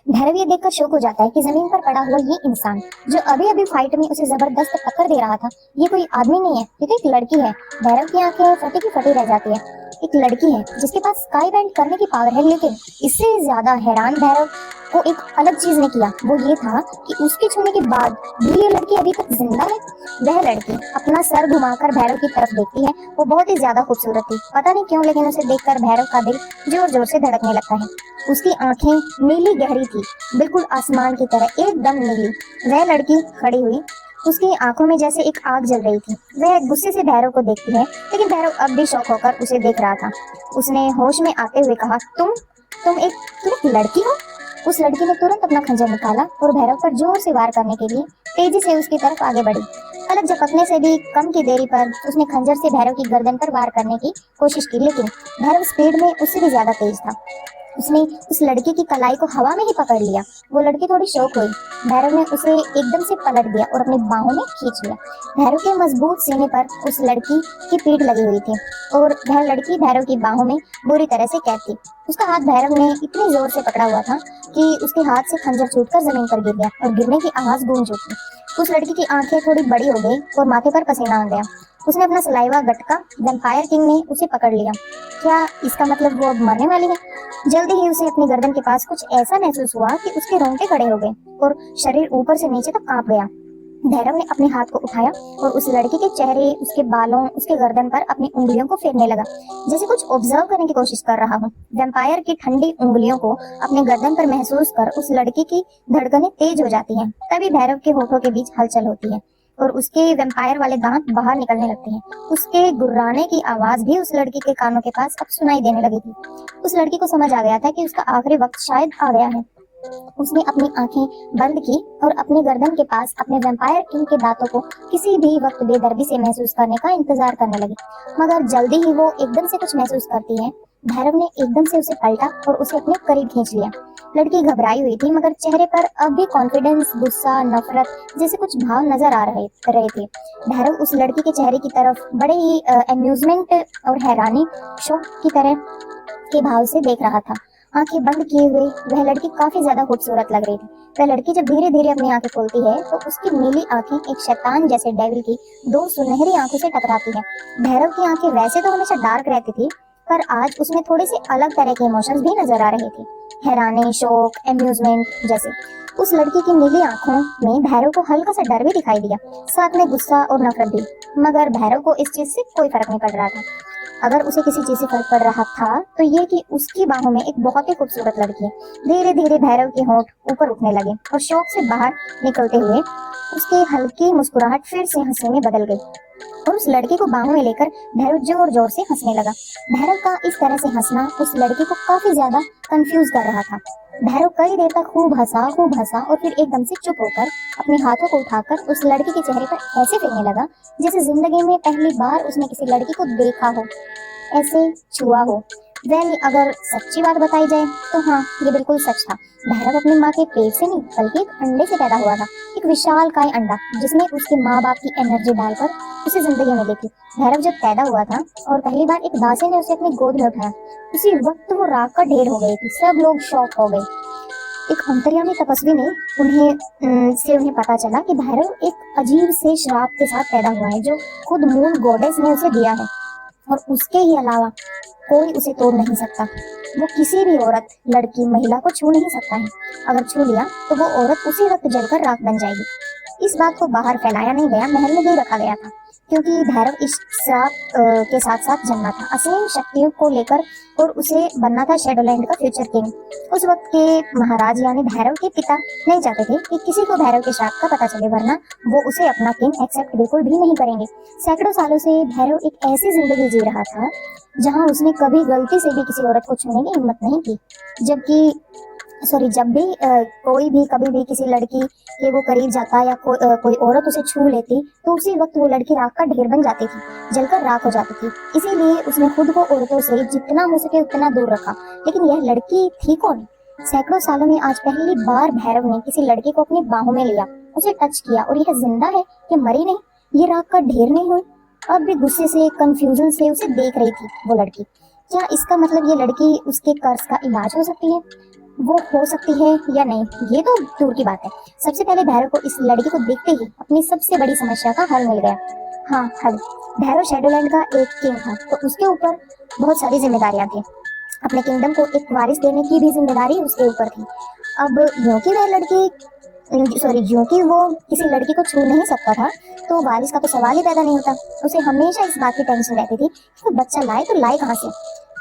भैरव ये देखकर शौक हो जाता है कि जमीन पर पड़ा हुआ ये इंसान जो अभी अभी फाइट में उसे जबरदस्त टक्कर दे रहा था, ये कोई आदमी नहीं है, ये तो एक लड़की है। भैरव की आंखें फटी की फटी रह जाती है। एक लड़की है जिसके पास स्काई बैंड करने की पावर है, लेकिन इससे ज्यादा हैरान भैरव को एक अलग चीज ने किया। वो ये था कि उसके छूने के बाद भी ये लड़की अभी तक जिंदा है। वह लड़की अपना सर घुमाकर भैरव की तरफ देखती है। वो बहुत ही ज्यादा खूबसूरत थी, पता नहीं क्यों, लेकिन उसे देखकर भैरव का दिल जोर जोर से धड़कने लगता है। उसकी आंखें नीली गहरी थी, बिल्कुल आसमान की तरह एकदम नीली। वह लड़की खड़ी हुई, उसकी आंखों में जैसे एक आग जल रही थी। वह गुस्से से भैरव को देखती है, लेकिन भैरव अब भी शौक होकर उसे देख रहा था। उसने होश में आते हुए कहा, तुम एक लड़की हो? उस लड़की ने तुरंत अपना खंजर निकाला और भैरव पर जोर से वार करने के लिए तेजी से उसकी तरफ आगे बढ़ी। पलक झपकने से भी कम की देरी पर उसने खंजर से भैरव की गर्दन पर वार करने की कोशिश की, लेकिन भैरव स्पीड में उससे भी ज्यादा तेज था। उसने उस लड़की की कलाई को हवा में ही पकड़ लिया। वो लड़की थोड़ी शॉक हुई। भैरव ने उसे एकदम से पलट दिया और अपनी बाहों में खींच लिया। भैरव के मजबूत सीने पर उस लड़की की पीठ लगी हुई थी और वह लड़की भैरव की बाहों में बुरी तरह से कैद थी। उसका हाथ भैरव ने इतनी जोर से पकड़ा हुआ था कि उसके हाथ से खंजर छूटकर जमीन पर गिर गया और गिरने की आवाज गूंज उठी। उस लड़की की आंखें थोड़ी बड़ी हो गई और माथे पर पसीना आ गया। उसने अपना सलाइवा गटका। वैम्पायर किंग ने उसे पकड़ लिया। क्या इसका मतलब वो अब मरने वाली है? जल्दी ही उसे अपनी गर्दन के पास कुछ ऐसा महसूस हुआ कि उसके रोंगटे खड़े हो गए और शरीर ऊपर से नीचे तक कांप गया। भैरव ने अपने हाथ को उठाया और उस लड़की के चेहरे, उसके बालों, उसके गर्दन पर अपनी उंगलियों को फेरने लगा, जैसे कुछ ऑब्जर्व करने की कोशिश कर रहा हूँ। वैम्पायर की ठंडी उंगलियों को अपने गर्दन पर महसूस कर उस लड़की की धड़कनें तेज हो जाती हैं। तभी भैरव के होठों के बीच हलचल होती है और उसके वैम्पायर वाले दांत बाहर निकलने लगते हैं। उसके गुर्राने की आवाज भी उस लड़की के कानों के पास अब सुनाई देने लगी थी। उस लड़की को समझ आ गया था कि उसका आखिरी वक्त शायद आ गया है। उसने अपनी आंखें बंद की और अपनी गर्दन के पास अपने वैम्पायर किंग के दांतों को किसी भी वक्त बेदर्दी से महसूस करने का इंतजार करने लगी। मगर जल्दी ही वो एकदम से कुछ महसूस करती है। भैरव ने एकदम से उसे पलटा और उसे अपने करीब खींच लिया। लड़की घबराई हुई थी, मगर चेहरे पर अब भी कॉन्फिडेंस, गुस्सा, नफरत जैसे कुछ भाव नजर आ रहे थे। भैरव उस लड़की के चेहरे की तरफ बड़े ही अम्यूजमेंट और हैरानी, शौक की तरह के भाव से देख रहा था। आंखें बंद किए हुए वह लड़की काफी ज्यादा खूबसूरत लग रही थी। वह लड़की जब धीरे धीरे अपनी आंखें खोलती है तो उसकी नीली आंखें एक शैतान जैसे डेविल की दो सुनहरी आंखों से टकराती है। भैरव की आंखें वैसे तो हमेशा डार्क रहती थी, पर आज उसमें थोड़े से अलग तरह के इमोशंस भी नजर आ रहे थे, हैरानी, शौक, एम्यूजमेंट जैसे। उस लड़की की नीली आंखों में भैरव को हल्का सा डर भी दिखाई दिया, साथ में गुस्सा और नफरत भी। मगर भैरव को इस चीज से कोई फर्क नहीं पड़ रहा था। अगर उसे किसी चीज से फर्क पड़ रहा था तो ये कि उसकी बाहों में एक बहुत ही खूबसूरत लड़की है। धीरे धीरे भैरव के होंठ ऊपर उठने लगे और शौक से बाहर निकलते हुए उसकी हल्की मुस्कुराहट फिर से हंसी में बदल गई और उस लड़की को बाहों में लेकर भैरव जोर जोर से हंसने लगा। भैरव का इस तरह से हंसना उस लड़की को काफी ज्यादा कंफ्यूज कर रहा था। भैरव कई देर तक खूब हंसा और फिर एकदम से चुप होकर अपने हाथों को उठाकर उस लड़की के चेहरे पर ऐसे फेरने लगा जैसे जिंदगी में पहली बार उसने किसी लड़की को देखा हो, ऐसे छुआ हो। अगर सच्ची बात बताई जाए तो हाँ, ये बिल्कुल सच था। भैरव अपनी माँ के पेट से नहीं बल्कि एक अंडे से पैदा हुआ था। एक विशाल काय अंडा जिसमें उसके माँ बाप की एनर्जी डालकर उसे जिंदगी मिली थी। भैरव जब पैदा हुआ था और पहली बार एक दासी ने उसे अपनी गोद में उठाया, उसी वक्त वो राख का ढेर हो गई थी। सब लोग शॉक हो गए। एक अंतर्यामी तपस्वी ने उन्हें पता चला कि भैरव एक अजीब से श्राप के साथ पैदा हुआ है जो खुद मून गॉडेस ने उसे दिया है और उसके ही अलावा कोई उसे तोड़ नहीं सकता। वो किसी भी औरत, लड़की, महिला को छू नहीं सकता है। अगर छू लिया तो वो औरत उसी वक्त जलकर राख बन जाएगी। इस बात को बाहर फैलाया नहीं गया, महल में ही रखा गया था, क्योंकि भैरव इस श्राप के साथ साथ जन्मा था, असीम शक्तियों को लेकर, और उसे बनना था शैडोलैंड का फ्यूचर किंग। उस वक्त के महाराज यानी भैरव के पिता नहीं चाहते थे कि किसी को भैरव के श्राप का पता चले, वरना वो उसे अपना किंग एक्सेप्ट बिल्कुल भी नहीं करेंगे। सैकड़ों सालों से भैरव एक ऐसी जिंदगी जी रहा था जहां उसने कभी गलती से भी किसी औरत को छूने की हिम्मत नहीं की। जब भी कोई भी कभी भी किसी लड़की के वो करीब जाता या कोई औरत उसे छू लेती तो उसी वक्त वो लड़की राख का ढेर बन जाती थी, जलकर राख हो जाती थी। इसीलिए उसने खुद को औरतों से जितना हो सके उतना दूर रखा। लेकिन यह लड़की थी कौन? सैकड़ों सालों में आज पहली बार भैरव ने किसी लड़की को अपनी बाहों में लिया, उसे टच किया, और यह जिंदा है, ये मरी नहीं, ये राख का ढेर नहीं हुई। अब भी गुस्से से, कंफ्यूजन से उसे देख रही थी वो लड़की। क्या इसका मतलब ये लड़की उसके कर्ज का इलाज हो सकती है? वो हो सकती है या नहीं ये तो दूर की बात है। सबसे पहले भैरव को इस लड़की को देखते ही अपनी सबसे बड़ी समस्या का हल मिल गया। हाँ, हल। भैरव शैडोलैंड का एक किंग था, तो उसके ऊपर बहुत सारी जिम्मेदारियां थी। अपने किंगडम को एक वारिस देने की भी जिम्मेदारी उसके ऊपर थी। अब यूं कि वह लड़की सॉरी यूं कि वो किसी लड़की को छू नहीं सकता था, तो वारिस का तो सवाल ही पैदा नहीं होता। उसे हमेशा इस बात की टेंशन रहती थी कि वो बच्चा लाए तो लाए कहाँ से,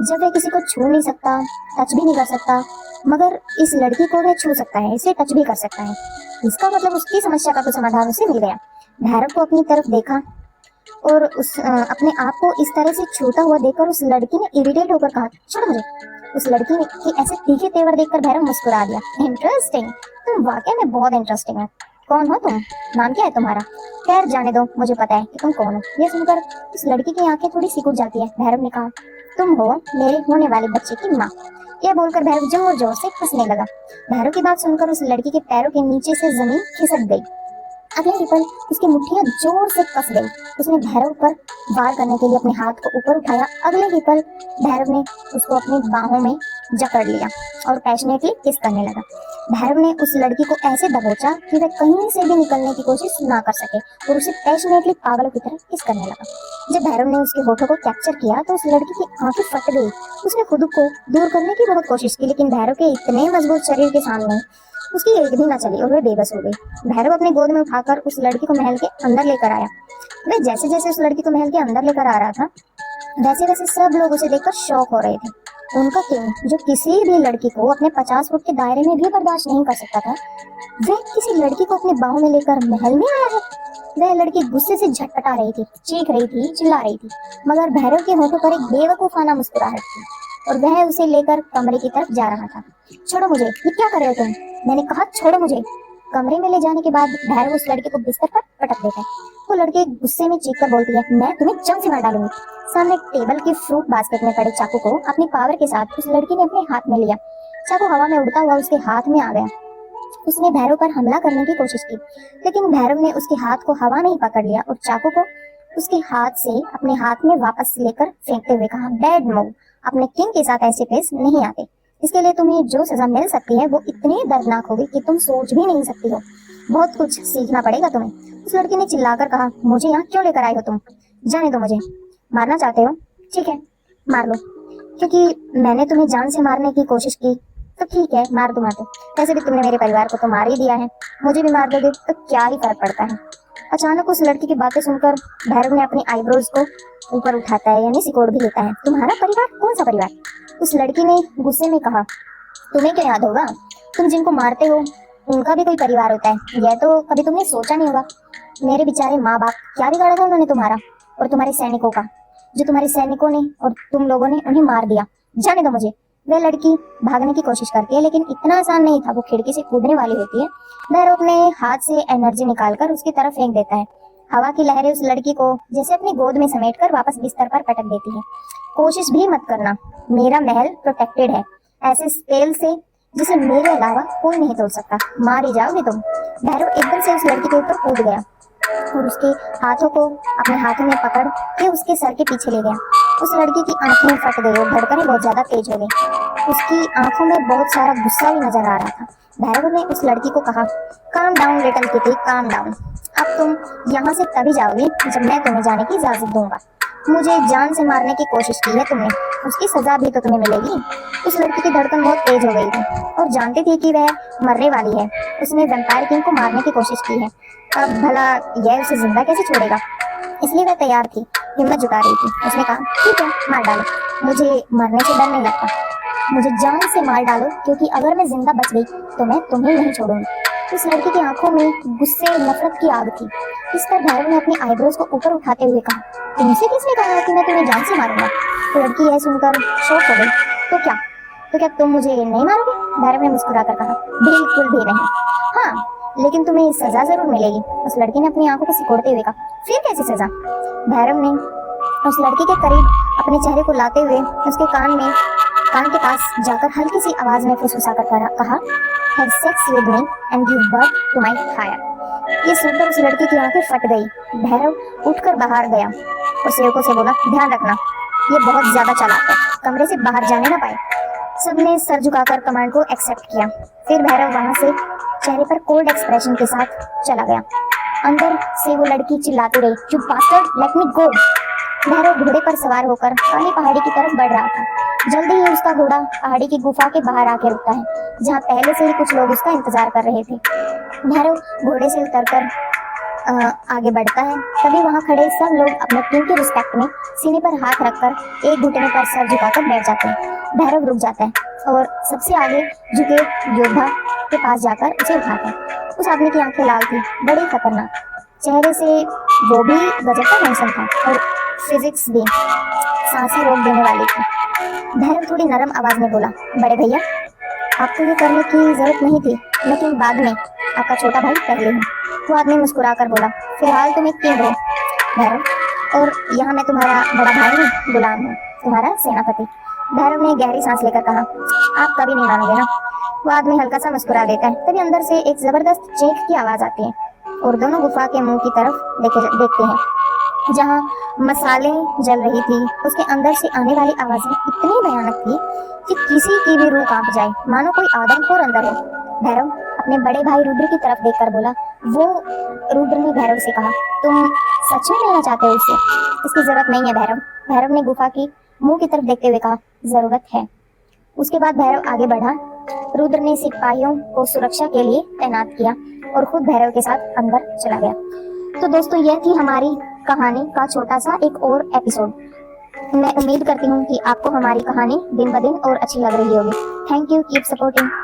जब वह किसी को छू नहीं सकता, टच भी नहीं कर सकता, मगर इस लड़की को वह छू सकता है, इसे टच भी कर सकता है। इसका मतलब उसकी समस्या का तो समाधान उसे मिल गया। भैरव को अपनी तरफ देखा और अपने आप को इस तरह से छूता हुआ देखकर उस लड़की ने इरिटेट होकर कहा, छोड़ो मुझे। उस लड़की ने कि ऐसे तीखे तेवर देखकर भैरव मुस्कुरा दिया। इंटरेस्टिंग, तुम वाकई में बहुत इंटरेस्टिंग है। कौन हो तुम? नाम क्या है तुम्हारा? खैर जाने दो, मुझे पता है कि तुम कौन हो। यह सुनकर उस लड़की की आंखें थोड़ी सिकुड़ जाती है। भैरव ने कहा, तुम हो मेरे होने वाले बच्चे की माँ। यह बोलकर भैरव जोर जोर से हंसने लगा। भैरव की बात सुनकर उस लड़की के पैरों के नीचे से जमीन खिसक गई। अगले ही पल उसकी मुट्ठियां जोर से कस गई। उसने भैरव पर वार करने के लिए अपने हाथ को ऊपर उठाया। अगले ही पल भैरव ने उसको अपनी बाहों में जकड़ लिया और पैशनेटली किस करने लगा। भैरव ने उस लड़की को ऐसे दबोचा कि वह कहीं से भी निकलने की कोशिश ना कर सके और उसे पैशनेटली पागलों की तरह किस करने लगा। जब भैरव ने उसके होठों को कैप्चर किया तो उस लड़की की आंखें फट गई। उसने खुद को दूर करने की बहुत कोशिश की, लेकिन भैरव के इतने मजबूत शरीर के सामने उसकी एक भी ना चली और वह बेबस हो गई। भैरव अपनी गोद में उठाकर उस लड़की को महल के अंदर लेकर आया। वह जैसे जैसे उस लड़की को महल के अंदर लेकर आ रहा था, वैसे वैसे सब लोग उसे देखकर शॉक हो रहे थे। उनका किंग, जो किसी भी लड़की को अपने 50 फुट के दायरे में भी बर्दाश्त नहीं कर सकता था, वह किसी लड़की को अपने बाहों में लेकर महल में आया है। वह लड़की गुस्से से झटपटा रही थी, चीख रही थी, चिल्ला रही थी, मगर भैरव के होठों पर एक बेवकूफाना मुस्कुराहट थी और वह उसे लेकर कमरे की तरफ जा रहा था। छोड़ो मुझे, ये क्या कर रहे हो तुम? मैंने कहा छोड़ो मुझे। कमरे में ले जाने के बाद भैरव उस लड़के को बिस्तर पर पटक देता है। वो लड़की गुस्से में चीख कर बोलती है, मैं तुम्हें जम से मार डालूंगी। सामने टेबल के फ्रूट बास्केट में पड़े चाकू को अपनी पावर के साथ उस लड़की ने अपने हाथ में लिया। चाकू हवा में उड़ता हुआ उसके हाथ में आ गया। उसने भैरव पर हमला करने की कोशिश की, लेकिन भैरव ने उसके हाथ को हवा में ही पकड़ लिया और चाकू को उसके हाथ से अपने हाथ में वापस लेकर फेंकते हुए कहा, बैड मूव, अपने किंग के साथ ऐसे पेश नहीं आते। इसके लिए तुम्हें जो सजा मिल सकती है वो इतनी दर्दनाक होगी कि तुम सोच भी नहीं सकती हो। बहुत कुछ सीखना पड़ेगा तुम्हें। उस लड़की ने चिल्लाकर कहा, मुझे यहाँ क्यों लेकर आए हो तुम? जाने दो मुझे। मारना चाहते हो? ठीक है, मार लो, क्योंकि मैंने तुम्हें जान से मारने की कोशिश की तो ठीक है, मार दूंगा। तो वैसे भी तुमने मेरे परिवार को तो मार ही दिया है, मुझे भी मार दोगे तो क्या ही फर्क पड़ता है। अचानक उस लड़की की बातें सुनकर भैरव ने अपनी आईब्रोज को ऊपर उठाता है, यानी सिकोड़ भी लेता है। तुम्हारा परिवार? कौन सा परिवार? उस लड़की ने गुस्से में कहा, तुम्हें क्या याद होगा, तुम जिनको मारते हो उनका भी कोई परिवार होता है, यह तो कभी तुमने सोचा नहीं होगा। मेरे बेचारे माँ बाप, क्या बिगाड़ा था उन्होंने तुम्हारा और तुम्हारे सैनिकों का, जो तुम्हारे सैनिकों ने और तुम लोगों ने उन्हें मार दिया। जाने दो मुझे। वह लड़की भागने की कोशिश करती है, लेकिन इतना आसान नहीं था, वो खिड़की से कूदने वाली होती है। भैरव अपने हाथ से एनर्जी निकालकर उसकी तरफ फेंक देता है। हवा की लहरें उस लड़की को जैसे अपनी गोद में समेटकर वापस बिस्तर पर पटक देती है। कोशिश भी मत करना, मेरा महल प्रोटेक्टेड है ऐसे स्पेल से जिसे मेरे अलावा कोई नहीं तोड़ सकता, मार ही जाओगे तुम। भैरव एकदम से उस लड़की के ऊपर कूद गया और उसके हाथों को अपने हाथों में पकड़ के उसके सर के पीछे ले गया। उस लड़की की आंखें फट गई और धड़कनें बहुत ज्यादा तेज हो गई। उसकी आंखों में बहुत सारा गुस्सा भी नजर आ रहा था। भैरव ने उस लड़की को कहा, calm down little kitty, calm down. अब तुम यहाँ से तभी जाओगी जब मैं तुम्हें जाने की इजाजत दूंगा। मुझे जान से मारने की कोशिश की है तुमने, उसकी सजा भी तो तुम्हें मिलेगी। उस लड़की की धड़कन बहुत तेज हो गई थी और जानती थी कि वह मरने वाली है। उसने वैम्पायर किंग को मारने की कोशिश की है, अब भला यह उसे जिंदा कैसे छोड़ेगा, इसलिए वह तैयार थी, हिम्मत जुटा रही थी। उसने कहा, ठीक है, मार डालो, मुझे मरने से डर नहीं लगता, मुझे जान से मार डालो, क्योंकि अगर मैं जिंदा बच गई तो मैं तुम्हें नहीं छोड़ूंगी। उस लड़की की आंखों में गुस्से नफरत की आग थी। इस पर भैरव ने अपनी आईब्रोज को ऊपर उठाते हुए कहा, तुमसे किसने कहा कि मैं तुम्हें जान से मारूंगा? तो लड़की यह सुनकर शॉक हो गई। तो क्या तुम मुझे नहीं मारोगे? भैरव ने मुस्कुराकर कहा, बिल्कुल भी नहीं। हाँ, लेकिन तुम्हें सजा जरूर मिलेगी। उस लड़की ने अपनी आंखों को सिकोड़ते हुए कहा, फिर कैसी सजा? भैरव ने उस लड़की के करीब अपने चेहरे को लाते हुए उसके कान के पास जाकर हल्की सी आवाज में फुसफुसाकर कहा, have sex with me and give birth to my fire. ये सुनकर उस लड़की की आंखें फट गई। भैरव उठकर बाहर गया और सेवकों से बोला, ध्यान रखना, ये बहुत ज्यादा चालाक है, कमरे से बाहर जाने ना पाए। सबने सर झुकाकर कमांड को एक्सेप्ट किया। फिर भैरव वहां से चेहरे पर कोल्ड एक्सप्रेशन के साथ चला गया। अंदर से वो लड़की चिल्लाती रही, "यू बास्टर्ड, लेट मी गो।" भैरव घोड़े पर सवार होकर काली पहाड़ी की तरफ बढ़ रहा था। जल्दी ही उसका घोड़ा पहाड़ी की गुफा के बाहर आके रुकता है, जहाँ पहले से ही कुछ लोग उसका इंतजार कर रहे थे। भैरव घोड़े से उतरकर आगे बढ़ता है। तभी वहां खड़े सब लोग अपने टीम की रिस्पेक्ट में सीने पर हाथ रखकर एक घुटने पर सर झुकाकर बैठ जाते हैं। भैरव रुक जाता है और सबसे आगे झुके योद्धा के पास जाकर उसे उठाता है। उस आदमी की आंखें लाल थी, बड़ी खतरनाक चेहरे से, वो भी गजब का हैंडसम था और फिजिक्स भी सांसें रोक देने वाली थी। भैरव थोड़ी नरम आवाज में बोला, "बड़े भैया, आपको ये करने की जरूरत नहीं थी, लेकिन बाद में आपका छोटा भाई पहले हूँ।" वो आदमी मुस्कुराकर बोला, "फिलहाल तुम एक किंग हो भैरव, और यहाँ मैं तुम्हारा बड़ा भाई हूँ, गुलाम हूँ, तुम्हारा सेनापति।" भैरव ने गहरी सांस लेकर कहा, "आप कभी नहीं मानोगे ना?" वो आदमी हल्का सा मुस्कुरा देता है। तभी अंदर से एक जबरदस्त चीख की आवाज आती है और दोनों गुफा के मुंह की तरफ देखते हैं, जहाँ मसाले जल रही थी। उसके अंदर से आने वाली आवाजें इतनी भयानक थी कि किसी की भी रूह कांप जाए, मानो कोई आदमखोर अंदर हो। भैरव अपने बड़े भाई रुद्र की तरफ देखकर बोला, रुद्र ने भैरव से कहा, "तुम सच में मिलना चाहते हो उससे?" "इसकी जरूरत नहीं है भैरव।" भैरव ने गुफा की मुंह की तरफ देखते हुए कहा, "जरूरत है।" उसके बाद भैरव आगे बढ़ा। रुद्र ने सिपाहियों को सुरक्षा के लिए तैनात किया और खुद भैरव के साथ अंदर चला गया। तो दोस्तों, यह थी हमारी कहानी का छोटा सा एक और एपिसोड। मैं उम्मीद करती हूँ कि आपको हमारी कहानी दिन ब दिन और अच्छी लग रही होगी। Thank you, keep supporting.